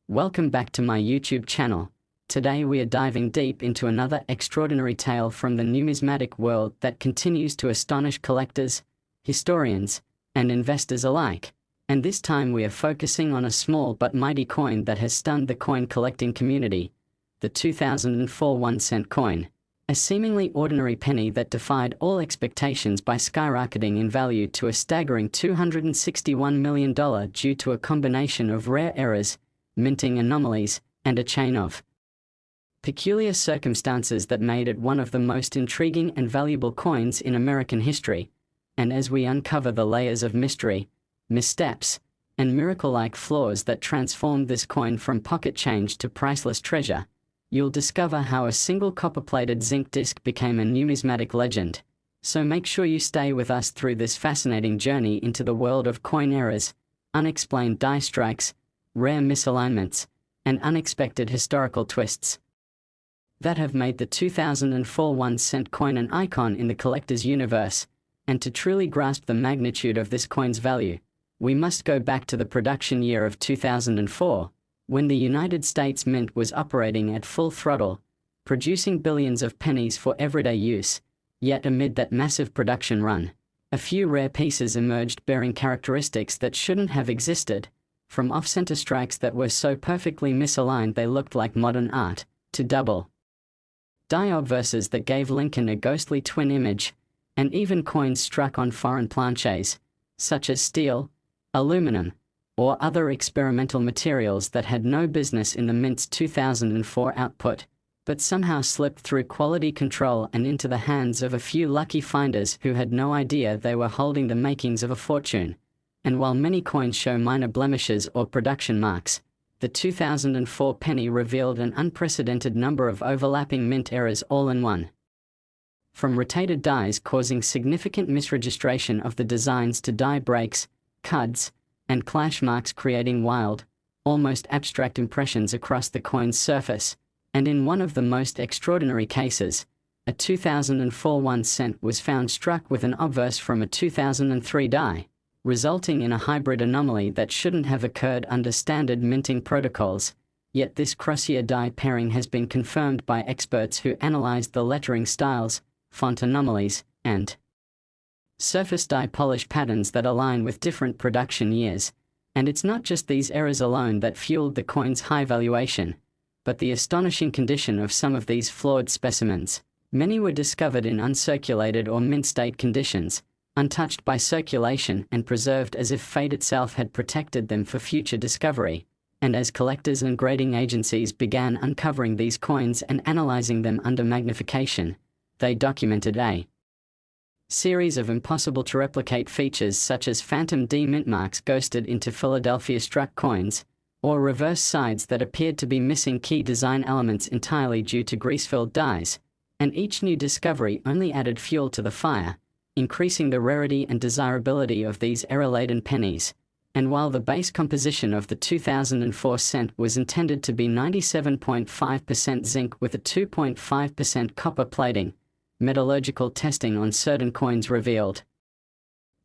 Welcome back to my YouTube channel. Today we are diving deep into another extraordinary tale from the numismatic world that continues to astonish collectors, historians, and investors alike. And this time we are focusing on a small but mighty coin that has stunned the coin collecting community, the 2004 1-cent coin. A seemingly ordinary penny that defied all expectations by skyrocketing in value to a staggering $261 million due to a combination of rare errors, minting anomalies, and a chain of peculiar circumstances that made it one of the most intriguing and valuable coins in American history. And as we uncover the layers of mystery, missteps, and miracle-like flaws that transformed this coin from pocket change to priceless treasure, you'll discover how a single copper-plated zinc disc became a numismatic legend. So make sure you stay with us through this fascinating journey into the world of coin errors, unexplained die strikes, rare misalignments, and unexpected historical twists that have made the 2004 1-cent coin an icon in the collector's universe. And to truly grasp the magnitude of this coin's value, we must go back to the production year of 2004, when the United States Mint was operating at full throttle, producing billions of pennies for everyday use. Yet amid that massive production run, a few rare pieces emerged bearing characteristics that shouldn't have existed. From off-center strikes that were so perfectly misaligned they looked like modern art, to double die obverses that gave Lincoln a ghostly twin image, and even coins struck on foreign planches, such as steel, aluminum, or other experimental materials that had no business in the Mint's 2004 output, but somehow slipped through quality control and into the hands of a few lucky finders who had no idea they were holding the makings of a fortune. And while many coins show minor blemishes or production marks, the 2004 penny revealed an unprecedented number of overlapping mint errors all in one. From rotated dies causing significant misregistration of the designs to die breaks, cuds, and clash marks creating wild, almost abstract impressions across the coin's surface. And in one of the most extraordinary cases, a 2004 1-cent was found struck with an obverse from a 2003 die, resulting in a hybrid anomaly that shouldn't have occurred under standard minting protocols. Yet this cross-year die pairing has been confirmed by experts who analyzed the lettering styles, font anomalies, and surface die polish patterns that align with different production years. And it's not just these errors alone that fueled the coin's high valuation, but the astonishing condition of some of these flawed specimens. Many were discovered in uncirculated or mint state conditions, untouched by circulation and preserved as if fate itself had protected them for future discovery. And as collectors and grading agencies began uncovering these coins and analyzing them under magnification, they documented a series of impossible-to-replicate features such as phantom D mint marks ghosted into Philadelphia-struck coins, or reverse sides that appeared to be missing key design elements entirely due to grease-filled dies. And each new discovery only added fuel to the fire, increasing the rarity and desirability of these error-laden pennies. And while the base composition of the 2004 cent was intended to be 97.5% zinc with a 2.5% copper plating, metallurgical testing on certain coins revealed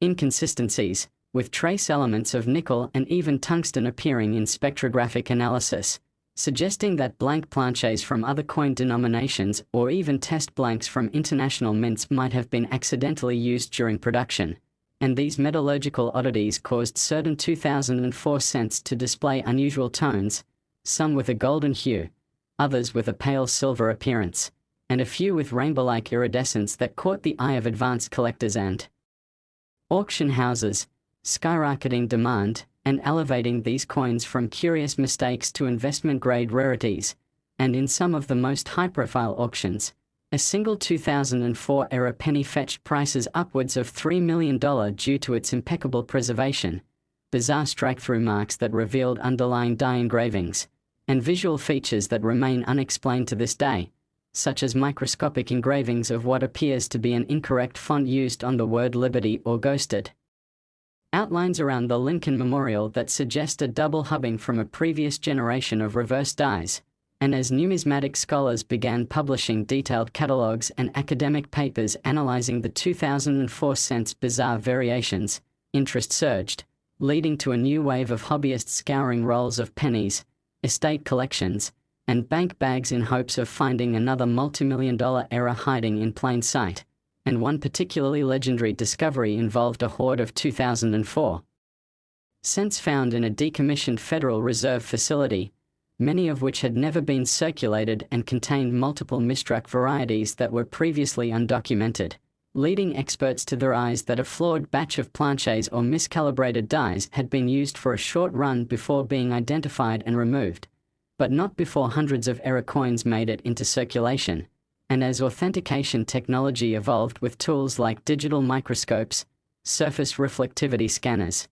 inconsistencies, with trace elements of nickel and even tungsten appearing in spectrographic analysis, suggesting that blank planches from other coin denominations or even test blanks from international mints might have been accidentally used during production. And these metallurgical oddities caused certain 2004 cents to display unusual tones, some with a golden hue, others with a pale silver appearance, and a few with rainbow-like iridescence that caught the eye of advanced collectors and auction houses, skyrocketing demand and elevating these coins from curious mistakes to investment-grade rarities. And in some of the most high-profile auctions, a single 2004-era penny fetched prices upwards of $3 million due to its impeccable preservation, bizarre strike-through marks that revealed underlying die engravings, and visual features that remain unexplained to this day, such as microscopic engravings of what appears to be an incorrect font used on the word Liberty or Ghosted. Outlines around the Lincoln Memorial that suggest a double hubbing from a previous generation of reverse dies. And as numismatic scholars began publishing detailed catalogs and academic papers analyzing the 2004 cent's bizarre variations, interest surged, leading to a new wave of hobbyists scouring rolls of pennies, estate collections, and bank bags in hopes of finding another multi-million-dollar error hiding in plain sight, and one particularly legendary discovery involved a hoard of 2004 cents found in a decommissioned Federal Reserve facility, many of which had never been circulated and contained multiple misstruck varieties that were previously undocumented, leading experts to theorize that a flawed batch of planches or miscalibrated dies had been used for a short run before being identified and removed, but not before hundreds of error coins made it into circulation, and as authentication technology evolved with tools like digital microscopes, surface reflectivity scanners,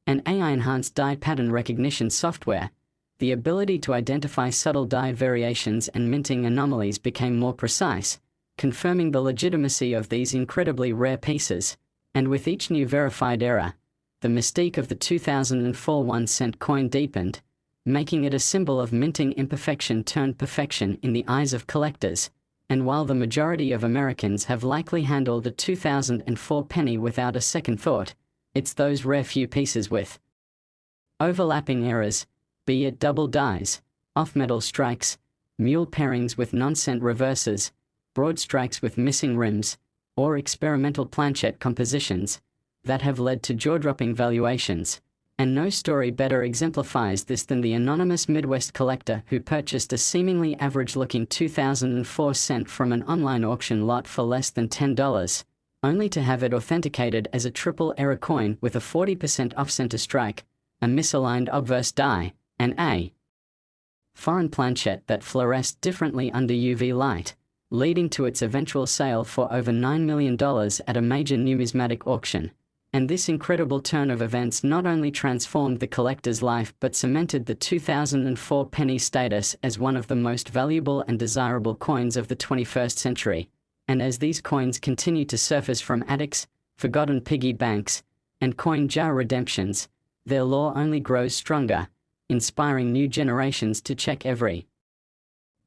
and AI-enhanced die pattern recognition software, the ability to identify subtle die variations and minting anomalies became more precise, confirming the legitimacy of these incredibly rare pieces, and with each new verified error, the mystique of the 2004 1-cent coin deepened, making it a symbol of minting imperfection turned perfection in the eyes of collectors. And while the majority of Americans have likely handled a 2004 penny without a second thought, it's those rare few pieces with overlapping errors, be it double dies, off-metal strikes, mule pairings with non-cent reverses, broad strikes with missing rims, or experimental planchette compositions, that have led to jaw-dropping valuations. And no story better exemplifies this than the anonymous Midwest collector who purchased a seemingly average-looking 2004 cent from an online auction lot for less than $10, only to have it authenticated as a triple error coin with a 40% off-center strike, a misaligned obverse die, and a foreign planchette that fluoresced differently under UV light, leading to its eventual sale for over $9 million at a major numismatic auction. And this incredible turn of events not only transformed the collector's life but cemented the 2004 penny status as one of the most valuable and desirable coins of the 21st century. And as these coins continue to surface from attics, forgotten piggy banks, and coin jar redemptions, their lore only grows stronger, inspiring new generations to check every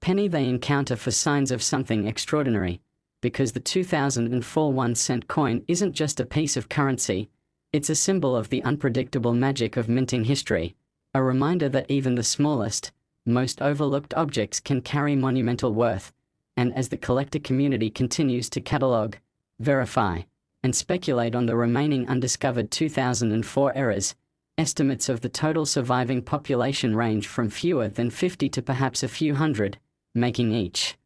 penny they encounter for signs of something extraordinary, because the 2004 1-cent coin isn't just a piece of currency, it's a symbol of the unpredictable magic of minting history, a reminder that even the smallest, most overlooked objects can carry monumental worth. And as the collector community continues to catalogue, verify, and speculate on the remaining undiscovered 2004 errors, estimates of the total surviving population range from fewer than 50 to perhaps a few hundred, making each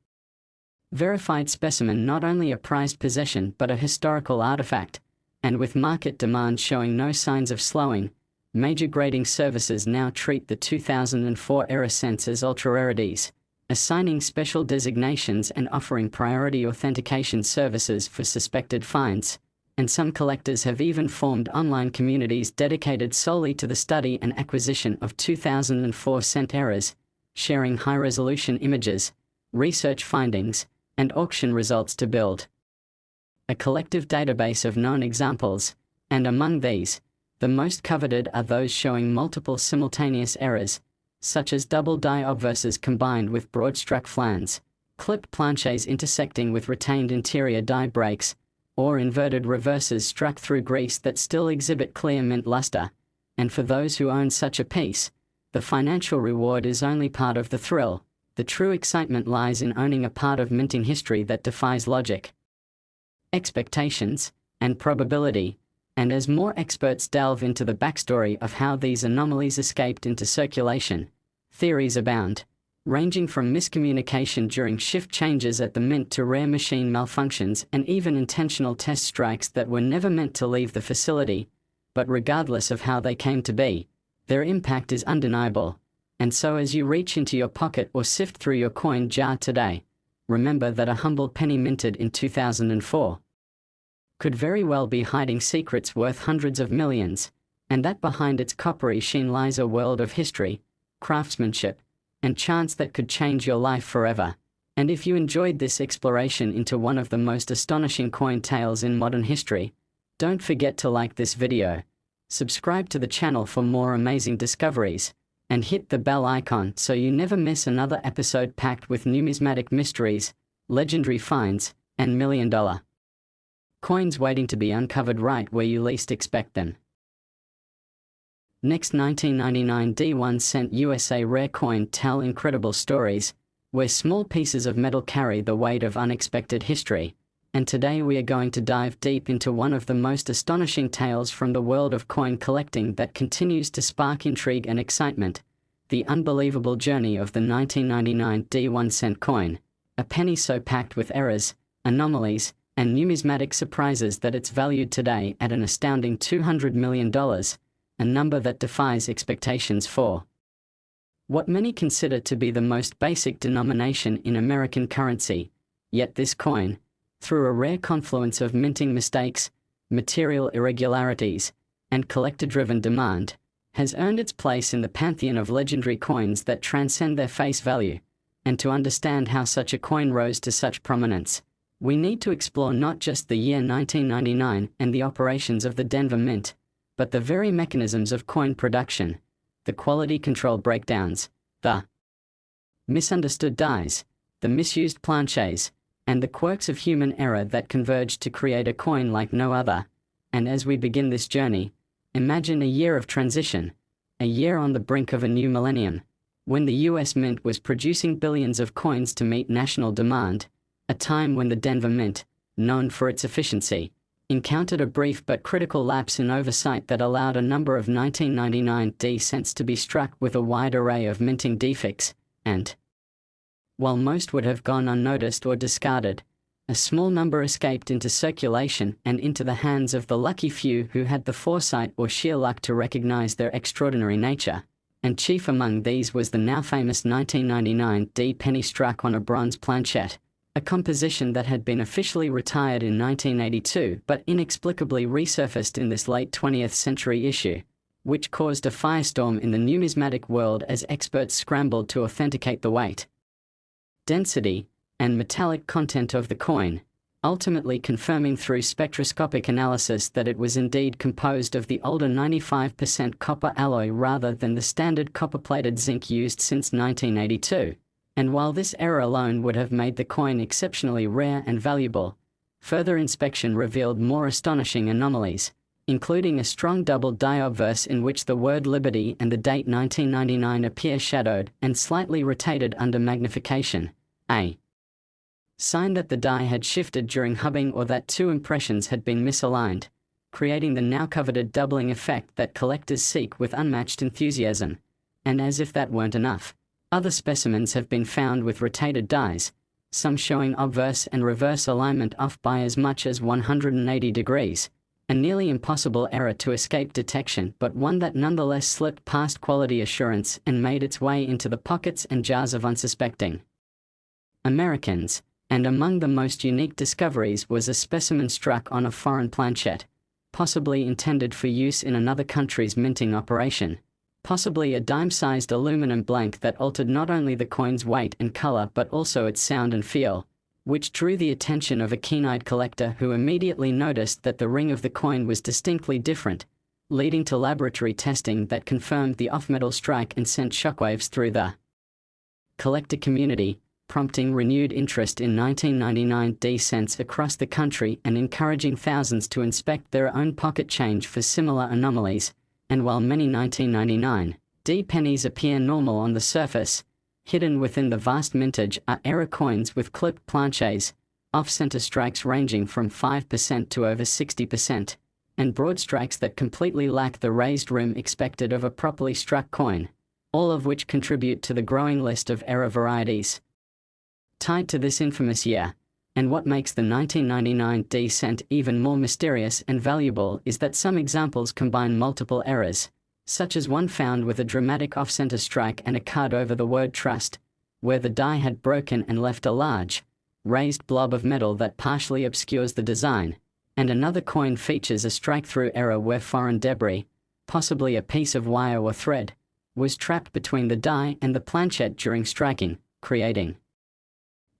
verified specimen not only a prized possession but a historical artifact. And with market demand showing no signs of slowing, major grading services now treat the 2004 error cents as ultra-rarities, assigning special designations and offering priority authentication services for suspected finds, and some collectors have even formed online communities dedicated solely to the study and acquisition of 2004 cent errors, sharing high-resolution images, research findings, and auction results to build a collective database of known examples, and among these, the most coveted are those showing multiple simultaneous errors, such as double die obverses combined with broad-struck flans, clipped planches intersecting with retained interior die breaks, or inverted reverses struck through grease that still exhibit clear mint luster. And for those who own such a piece, the financial reward is only part of the thrill. The true excitement lies in owning a part of minting history that defies logic, expectations, and probability. And as more experts delve into the backstory of how these anomalies escaped into circulation, theories abound, ranging from miscommunication during shift changes at the mint to rare machine malfunctions and even intentional test strikes that were never meant to leave the facility. But regardless of how they came to be, their impact is undeniable. And so as you reach into your pocket or sift through your coin jar today, remember that a humble penny minted in 2004 could very well be hiding secrets worth hundreds of millions, and that behind its coppery sheen lies a world of history, craftsmanship, and chance that could change your life forever. And if you enjoyed this exploration into one of the most astonishing coin tales in modern history, don't forget to like this video, subscribe to the channel for more amazing discoveries, and hit the bell icon so you never miss another episode packed with numismatic mysteries, legendary finds, and million-dollar coins waiting to be uncovered right where you least expect them. Next, 1999 D1 cent USA rare coin tell incredible stories, where small pieces of metal carry the weight of unexpected history. And today we are going to dive deep into one of the most astonishing tales from the world of coin collecting that continues to spark intrigue and excitement: the unbelievable journey of the 1999 D1 cent coin, a penny so packed with errors, anomalies, and numismatic surprises that it's valued today at an astounding $200 million, a number that defies expectations for what many consider to be the most basic denomination in American currency. Yet this coin, through a rare confluence of minting mistakes, material irregularities, and collector-driven demand, has earned its place in the pantheon of legendary coins that transcend their face value. And to understand how such a coin rose to such prominence, we need to explore not just the year 1999 and the operations of the Denver Mint, but the very mechanisms of coin production, the quality control breakdowns, the misunderstood dies, the misused planches, and the quirks of human error that converged to create a coin like no other. And as we begin this journey, imagine a year of transition, a year on the brink of a new millennium, when the US Mint was producing billions of coins to meet national demand, a time when the Denver Mint, known for its efficiency, encountered a brief but critical lapse in oversight that allowed a number of 1999 D cents to be struck with a wide array of minting defects, and while most would have gone unnoticed or discarded, a small number escaped into circulation and into the hands of the lucky few who had the foresight or sheer luck to recognize their extraordinary nature. And chief among these was the now famous 1999 D penny struck on a bronze planchet, a composition that had been officially retired in 1982 but inexplicably resurfaced in this late 20th century issue, which caused a firestorm in the numismatic world as experts scrambled to authenticate the weight, density, and metallic content of the coin, ultimately confirming through spectroscopic analysis that it was indeed composed of the older 95% copper alloy rather than the standard copper-plated zinc used since 1982. And while this error alone would have made the coin exceptionally rare and valuable, further inspection revealed more astonishing anomalies, including a strong double die obverse in which the word Liberty and the date 1999 appear shadowed and slightly rotated under magnification, a sign that the die had shifted during hubbing or that two impressions had been misaligned, creating the now coveted doubling effect that collectors seek with unmatched enthusiasm. And as if that weren't enough, other specimens have been found with rotated dies, some showing obverse and reverse alignment off by as much as 180 degrees, a nearly impossible error to escape detection but one that nonetheless slipped past quality assurance and made its way into the pockets and jars of unsuspecting Americans. And among the most unique discoveries was a specimen struck on a foreign planchet, possibly intended for use in another country's minting operation, possibly a dime-sized aluminum blank that altered not only the coin's weight and color but also its sound and feel, which drew the attention of a keen-eyed collector who immediately noticed that the ring of the coin was distinctly different, leading to laboratory testing that confirmed the off-metal strike and sent shockwaves through the collector community, prompting renewed interest in 1999 D cents across the country and encouraging thousands to inspect their own pocket change for similar anomalies. And while many 1999 D pennies appear normal on the surface, hidden within the vast mintage are error coins with clipped planches, off-center strikes ranging from 5% to over 60%, and broad strikes that completely lack the raised rim expected of a properly struck coin, all of which contribute to the growing list of error varieties tied to this infamous year. And what makes the 1999 D cent even more mysterious and valuable is that some examples combine multiple errors, such as one found with a dramatic off-center strike and a card over the word trust, where the die had broken and left a large, raised blob of metal that partially obscures the design, and another coin features a strike-through error where foreign debris, possibly a piece of wire or thread, was trapped between the die and the planchet during striking, creating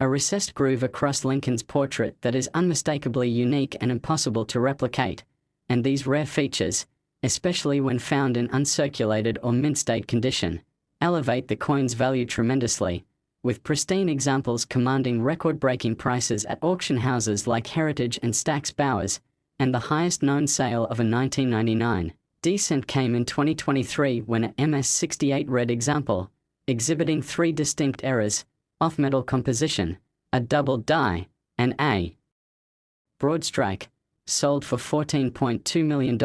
a recessed groove across Lincoln's portrait that is unmistakably unique and impossible to replicate. And these rare features, especially when found in uncirculated or mint-state condition, elevate the coin's value tremendously, with pristine examples commanding record-breaking prices at auction houses like Heritage and Stack's Bowers, and the highest known sale of a 1999 descent came in 2023 when a MS-68 red example, exhibiting 3 distinct errors, off-metal composition, a double die, and a broad strike, sold for $14.2 million,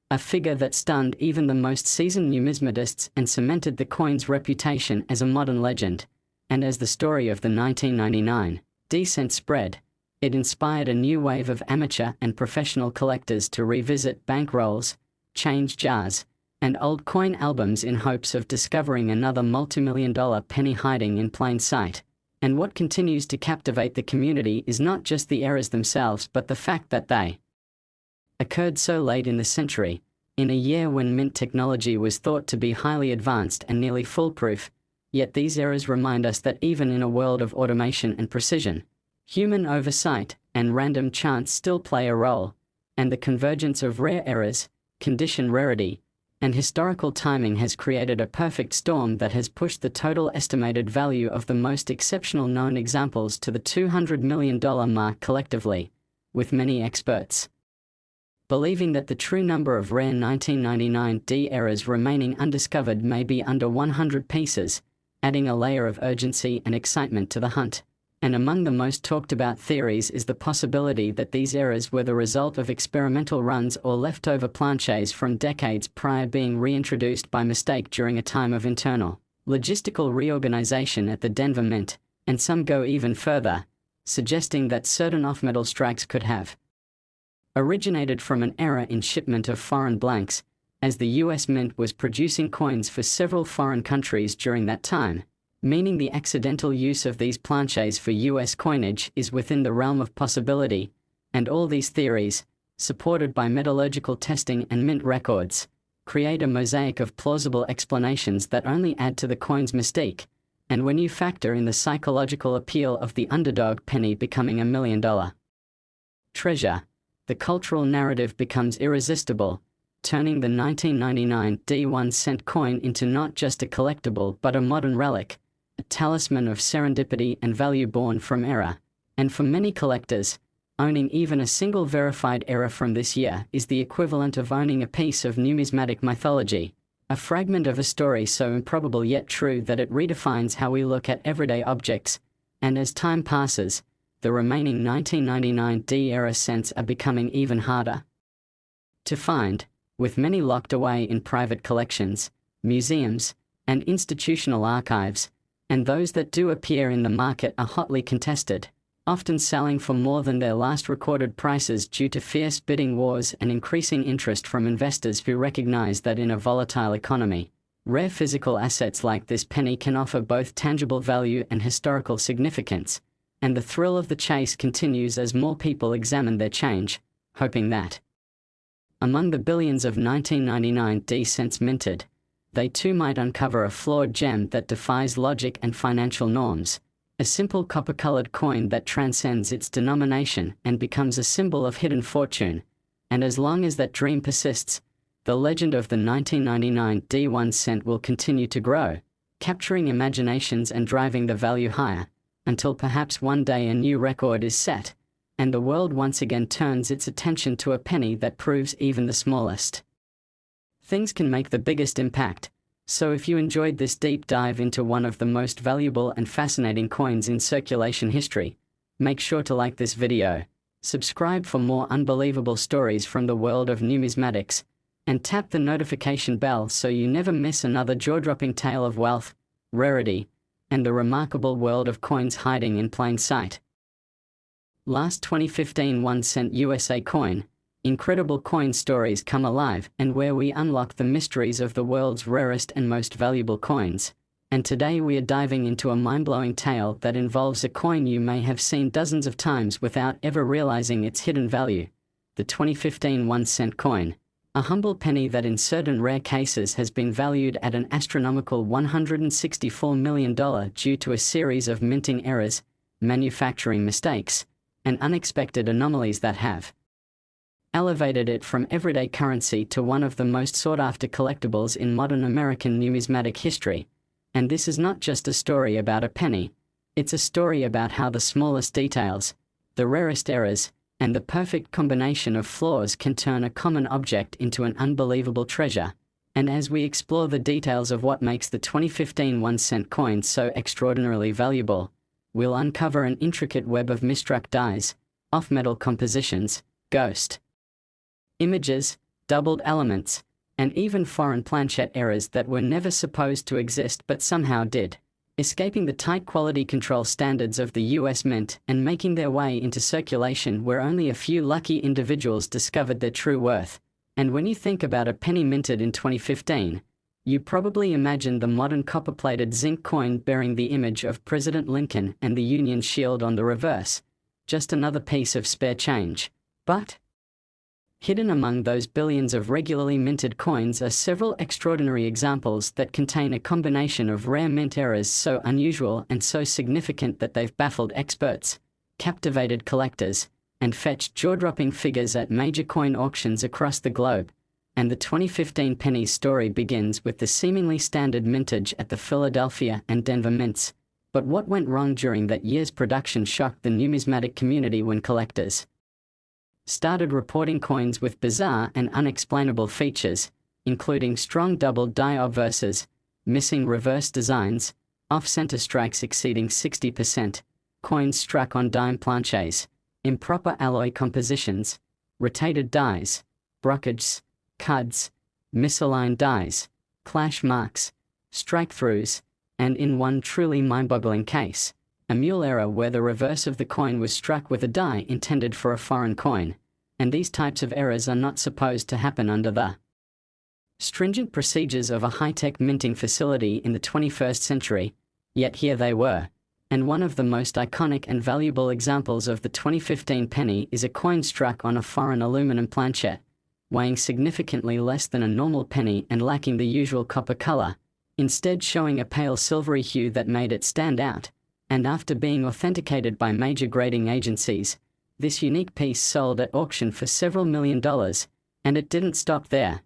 a figure that stunned even the most seasoned numismatists and cemented the coin's reputation as a modern legend. And as the story of the 1999 descent spread, it inspired a new wave of amateur and professional collectors to revisit bankrolls, change jars, and old coin albums in hopes of discovering another multi-million-dollar penny hiding in plain sight. And what continues to captivate the community is not just the errors themselves but the fact that they occurred so late in the century, in a year when mint technology was thought to be highly advanced and nearly foolproof. Yet these errors remind us that even in a world of automation and precision, human oversight and random chance still play a role, and the convergence of rare errors, condition rarity, and historical timing has created a perfect storm that has pushed the total estimated value of the most exceptional known examples to the $200 million mark collectively, with many experts believing that the true number of rare 1999 D errors remaining undiscovered may be under 100 pieces, adding a layer of urgency and excitement to the hunt. And among the most talked about theories is the possibility that these errors were the result of experimental runs or leftover planches from decades prior being reintroduced by mistake during a time of internal logistical reorganization at the Denver Mint, and some go even further, suggesting that certain off-metal strikes could have originated from an error in shipment of foreign blanks, as the US Mint was producing coins for several foreign countries during that time, meaning the accidental use of these planches for US coinage is within the realm of possibility. And all these theories, supported by metallurgical testing and mint records, create a mosaic of plausible explanations that only add to the coin's mystique. And when you factor in the psychological appeal of the underdog penny becoming $1 million treasure, the cultural narrative becomes irresistible, turning the 1999 D1 cent coin into not just a collectible but a modern relic, a talisman of serendipity and value born from error. And for many collectors, owning even a single verified error from this year is the equivalent of owning a piece of numismatic mythology, a fragment of a story so improbable yet true that it redefines how we look at everyday objects. And as time passes, the remaining 1999 D-era cents are becoming even harder to find, with many locked away in private collections, museums, and institutional archives, and those that do appear in the market are hotly contested, often selling for more than their last recorded prices due to fierce bidding wars and increasing interest from investors who recognize that in a volatile economy, rare physical assets like this penny can offer both tangible value and historical significance. And the thrill of the chase continues as more people examine their change, hoping that among the billions of 1999 D cents minted, they too might uncover a flawed gem that defies logic and financial norms, a simple copper-colored coin that transcends its denomination and becomes a symbol of hidden fortune. And as long as that dream persists, the legend of the 1999 D1 cent will continue to grow, capturing imaginations and driving the value higher, until perhaps one day a new record is set, and the world once again turns its attention to a penny that proves even the smallest things can make the biggest impact. So if you enjoyed this deep dive into one of the most valuable and fascinating coins in circulation history, make sure to like this video, subscribe for more unbelievable stories from the world of numismatics, and tap the notification bell so you never miss another jaw-dropping tale of wealth, rarity, and the remarkable world of coins hiding in plain sight. Last 2015 1 cent USA coin. Incredible coin stories come alive and where we unlock the mysteries of the world's rarest and most valuable coins. And today we are diving into a mind-blowing tale that involves a coin you may have seen dozens of times without ever realizing its hidden value. The 2015 1 cent coin. A humble penny that in certain rare cases has been valued at an astronomical $164 million due to a series of minting errors, manufacturing mistakes, and unexpected anomalies that have elevated it from everyday currency to one of the most sought-after collectibles in modern American numismatic history. And this is not just a story about a penny, it's a story about how the smallest details, the rarest errors, and the perfect combination of flaws can turn a common object into an unbelievable treasure. And as we explore the details of what makes the 2015 1-cent coin so extraordinarily valuable, we'll uncover an intricate web of misstruck dies, off-metal compositions, ghost images, doubled elements, and even foreign planchette errors that were never supposed to exist but somehow did, escaping the tight quality control standards of the US Mint and making their way into circulation where only a few lucky individuals discovered their true worth. And when you think about a penny minted in 2015, you probably imagine the modern copper-plated zinc coin bearing the image of President Lincoln and the Union shield on the reverse, just another piece of spare change. But hidden among those billions of regularly minted coins are several extraordinary examples that contain a combination of rare mint errors so unusual and so significant that they've baffled experts, captivated collectors, and fetched jaw-dropping figures at major coin auctions across the globe. And the 2015 penny's story begins with the seemingly standard mintage at the Philadelphia and Denver mints. But what went wrong during that year's production shocked the numismatic community when collectors started reporting coins with bizarre and unexplainable features, including strong double die obverses, missing reverse designs, off-center strikes exceeding 60%, coins struck on dime planches, improper alloy compositions, rotated dies, brockages, cuds, misaligned dies, clash marks, strike-throughs, and in one truly mind-boggling case, a mule error where the reverse of the coin was struck with a die intended for a foreign coin. And these types of errors are not supposed to happen under the stringent procedures of a high-tech minting facility in the 21st century, yet here they were. And one of the most iconic and valuable examples of the 2015 penny is a coin struck on a foreign aluminum planchette, weighing significantly less than a normal penny and lacking the usual copper color, instead showing a pale silvery hue that made it stand out. And after being authenticated by major grading agencies, this unique piece sold at auction for several $1 million, and it didn't stop there.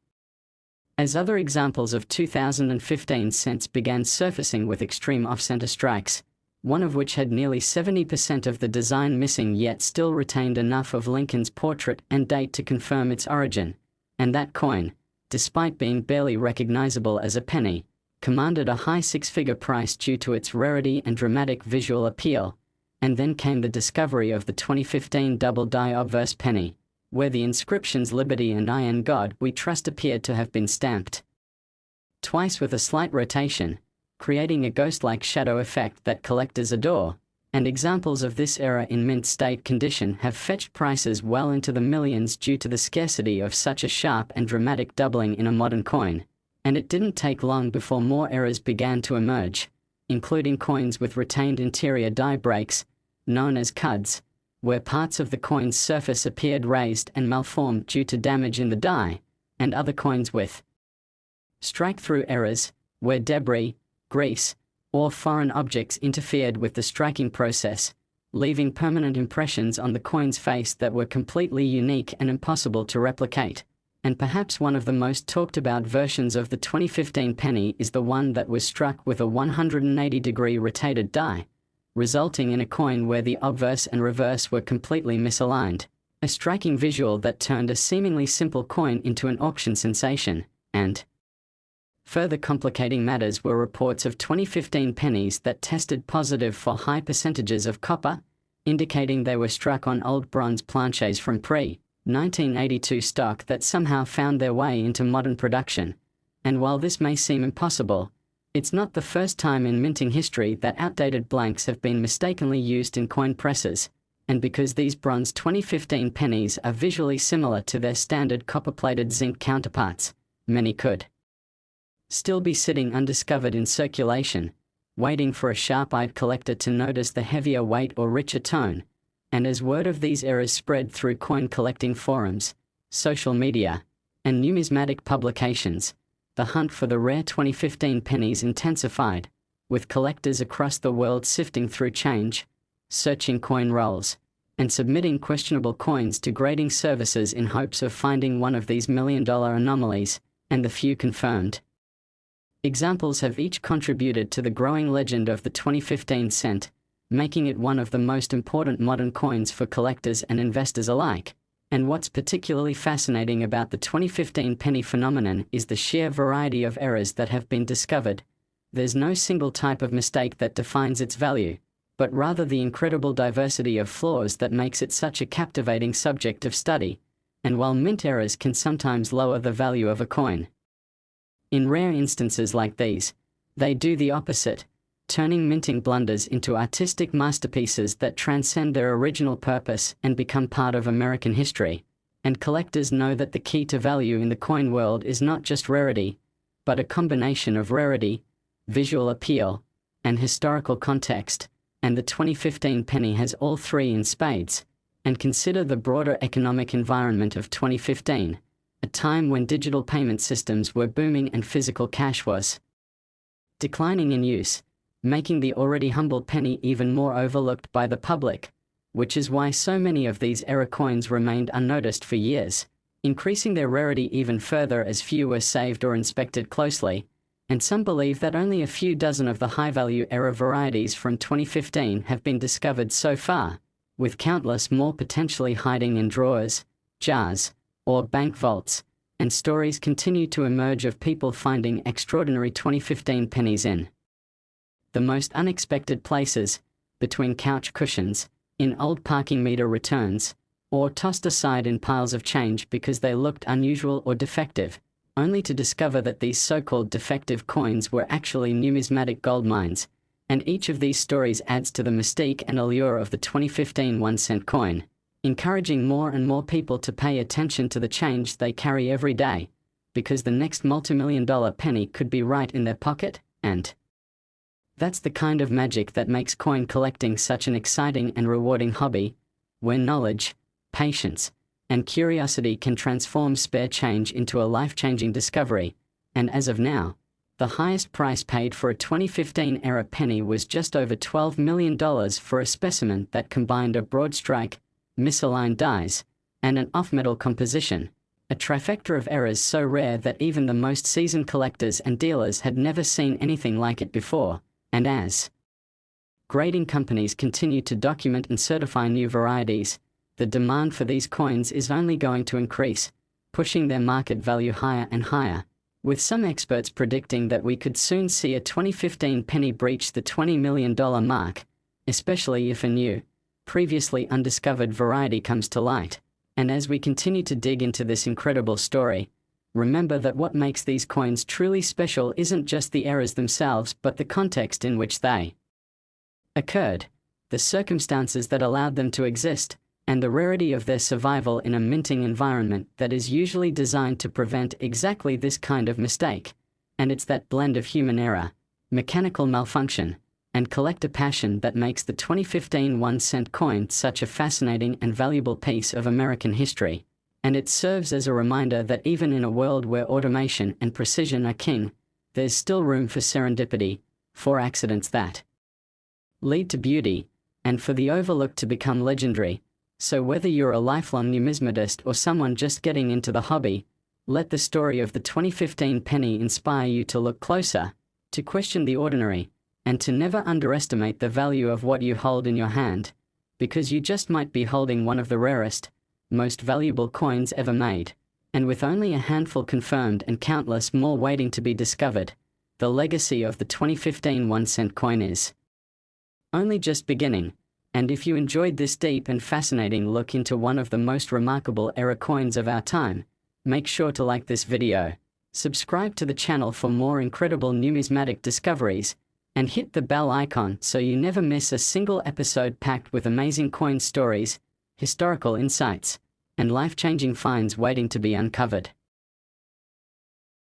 As other examples of 2015 cents began surfacing with extreme off-center strikes, one of which had nearly 70% of the design missing yet still retained enough of Lincoln's portrait and date to confirm its origin, and that coin, despite being barely recognizable as a penny, commanded a high six-figure price due to its rarity and dramatic visual appeal. And then came the discovery of the 2015 double die obverse penny, where the inscriptions "Liberty" and "I in God We Trust" appeared to have been stamped twice with a slight rotation, creating a ghost-like shadow effect that collectors adore. And examples of this era in mint state condition have fetched prices well into the millions due to the scarcity of such a sharp and dramatic doubling in a modern coin. And it didn't take long before more errors began to emerge, including coins with retained interior die breaks, known as cuds, where parts of the coin's surface appeared raised and malformed due to damage in the die, and other coins with strike-through errors, where debris, grease, or foreign objects interfered with the striking process, leaving permanent impressions on the coin's face that were completely unique and impossible to replicate. And perhaps one of the most talked about versions of the 2015 penny is the one that was struck with a 180-degree rotated die, resulting in a coin where the obverse and reverse were completely misaligned, a striking visual that turned a seemingly simple coin into an auction sensation. And further complicating matters were reports of 2015 pennies that tested positive for high percentages of copper, indicating they were struck on old bronze planches from pre-1982 stock that somehow found their way into modern production. And while this may seem impossible, it's not the first time in minting history that outdated blanks have been mistakenly used in coin presses, and because these bronze 2015 pennies are visually similar to their standard copper-plated zinc counterparts, many could still be sitting undiscovered in circulation, waiting for a sharp-eyed collector to notice the heavier weight or richer tone. And as word of these errors spread through coin collecting forums, social media, and numismatic publications, the hunt for the rare 2015 pennies intensified, with collectors across the world sifting through change, searching coin rolls, and submitting questionable coins to grading services in hopes of finding one of these million-dollar anomalies, and the few confirmed examples have each contributed to the growing legend of the 2015 cent, making it one of the most important modern coins for collectors and investors alike. And what's particularly fascinating about the 2015 penny phenomenon is the sheer variety of errors that have been discovered. There's no single type of mistake that defines its value, but rather the incredible diversity of flaws that makes it such a captivating subject of study. And while mint errors can sometimes lower the value of a coin, in rare instances like these, they do the opposite, turning minting blunders into artistic masterpieces that transcend their original purpose and become part of American history. And collectors know that the key to value in the coin world is not just rarity, but a combination of rarity, visual appeal, and historical context, and the 2015 penny has all three in spades. And consider the broader economic environment of 2015, a time when digital payment systems were booming and physical cash was declining in use, making the already humble penny even more overlooked by the public, which is why so many of these error coins remained unnoticed for years, increasing their rarity even further as few were saved or inspected closely. And some believe that only a few dozen of the high-value error varieties from 2015 have been discovered so far, with countless more potentially hiding in drawers, jars, or bank vaults, and stories continue to emerge of people finding extraordinary 2015 pennies in the most unexpected places, between couch cushions, in old parking meter returns, or tossed aside in piles of change because they looked unusual or defective, only to discover that these so-called defective coins were actually numismatic gold mines. And each of these stories adds to the mystique and allure of the 2015 1-cent coin, encouraging more and more people to pay attention to the change they carry every day, because the next multi-million-dollar penny could be right in their pocket. And that's the kind of magic that makes coin collecting such an exciting and rewarding hobby, where knowledge, patience, and curiosity can transform spare change into a life-changing discovery. And as of now, the highest price paid for a 2015 era penny was just over $12 million for a specimen that combined a broad strike, misaligned dies, and an off-metal composition, a trifecta of errors so rare that even the most seasoned collectors and dealers had never seen anything like it before. And as grading companies continue to document and certify new varieties, the demand for these coins is only going to increase, pushing their market value higher and higher, with some experts predicting that we could soon see a 2015 penny breach the $20 million mark, especially if a new, previously undiscovered variety comes to light. And as we continue to dig into this incredible story, remember that what makes these coins truly special isn't just the errors themselves but the context in which they occurred, the circumstances that allowed them to exist, and the rarity of their survival in a minting environment that is usually designed to prevent exactly this kind of mistake. And it's that blend of human error, mechanical malfunction, and collector passion that makes the 2015 1-cent coin such a fascinating and valuable piece of American history. And it serves as a reminder that even in a world where automation and precision are king, there's still room for serendipity, for accidents that lead to beauty, and for the overlooked to become legendary. So whether you're a lifelong numismatist or someone just getting into the hobby, let the story of the 2015 penny inspire you to look closer, to question the ordinary, and to never underestimate the value of what you hold in your hand, because you just might be holding one of the rarest, most valuable coins ever made. And with only a handful confirmed and countless more waiting to be discovered, the legacy of the 2015 1-cent coin is only just beginning. And if you enjoyed this deep and fascinating look into one of the most remarkable error coins of our time, make sure to like this video, subscribe to the channel for more incredible numismatic discoveries, and hit the bell icon so you never miss a single episode packed with amazing coin stories, historical insights, and life-changing finds waiting to be uncovered.